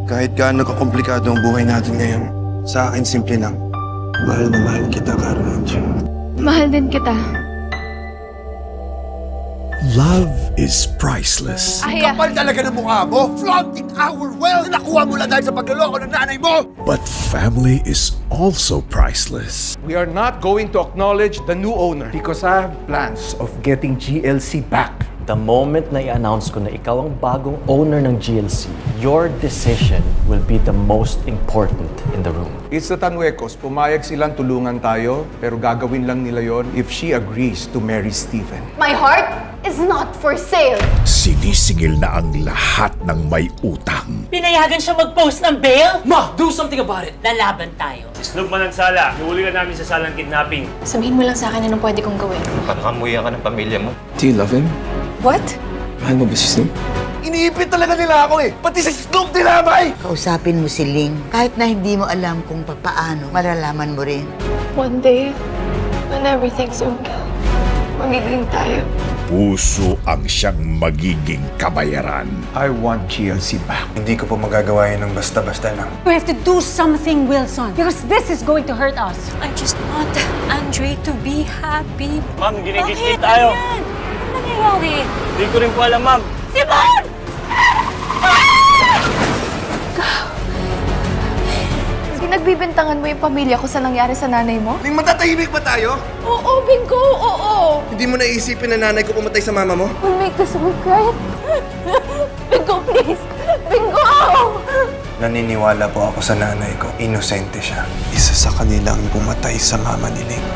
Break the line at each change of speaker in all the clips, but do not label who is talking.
Kahit gaano kakomplikado ang buhay natin ngayon, sa akin simple lang. Mahal na mahal kita, Caroline.
Mahal din kita.
Love is priceless.
Kapal talaga ng mukha mo! Flaunting our wealth! Nakuha mo lang dahil sa pagluloko ng nanay mo!
But family is also priceless.
We are not going to acknowledge the new owner because I have plans of getting GLC back.
The moment na i-announce ko na ikaw ang bagong owner ng GLC, your decision will be the most important in the room.
It's the Tanuecos. Pumayag silang tulungan tayo, pero gagawin lang nila yon if she agrees to marry Stephen.
My heart is not for sale.
Sinisingil na ang lahat ng may utang.
Pinayagan siya mag-post ng bail?
Ma, do something about it!
Lalaban tayo.
Snoop man ang sala. Nahuli ka namin sa salang kidnapping.
Sabihin mo lang sa akin anong pwede kong gawin.
Pagkamuyan ka ng pamilya mo.
Do you love him?
What?
Mahal mo ba si Snoop?
Iniipit talaga nila ako eh! Pati si Snoop dinamay!
Kausapin mo si Ling. Kahit na hindi mo alam kung papaano, malalaman mo rin.
One day, when everything's okay, magiging tayo.
Puso ang siyang magiging kabayaran.
I want GLC back.
Hindi ko po magagawa yun ng basta-basta lang.
We have to do something, Wilson, because this is going to hurt us.
I just want Andre to be happy.
Ma'am, ginigit tayo.
Ano nangyayari?
Hindi ko rin po alam, ma'am.
Simon!
Pinagbibintangan mo yung pamilya ko sa nangyari sa nanay mo?
Ling, matatahimik ba tayo?
Oo, Bingo! Oo!
Hindi mo naisipin na nanay ko pumatay sa mama mo?
We'll make this work, right? Bingo, please! Bingo!
Naniniwala po ako sa nanay ko. Inosente siya. Isa sa kanila ang pumatay sa mama ni Ling.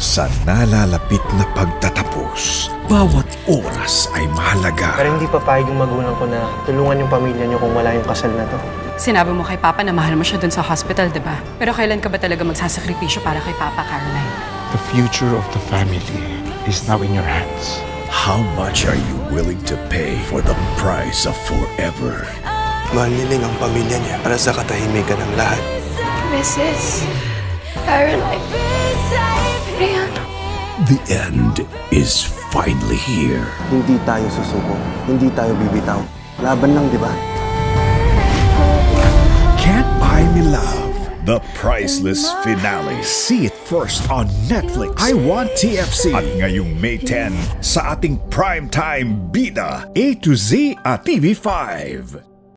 Sa nalalapit na pagtatapos, bawat oras ay mahalaga.
Pero hindi papayag yung magulang ko na tulungan yung pamilya niyo kung wala yung kasal na to.
Sinabi mo kay Papa na mahal mo siya dun sa hospital, di ba? Pero kailan ka ba talaga magsasakripisyo para kay Papa, Caroline?
The future of the family is now in your hands.
How much are you willing to pay for the price of forever?
Mahal ni Ling ang pamilya niya para sa katahimikan ng lahat.
Mrs. Caroline. Rihanna.
The end is finally here.
Hindi tayo susuko. Hindi tayo bibitaw. Laban lang, di ba?
Can't Buy Me Love, the priceless finale. See it first on Netflix. I Want TFC. At ngayong May 10 sa ating primetime bida A to Z at TV5.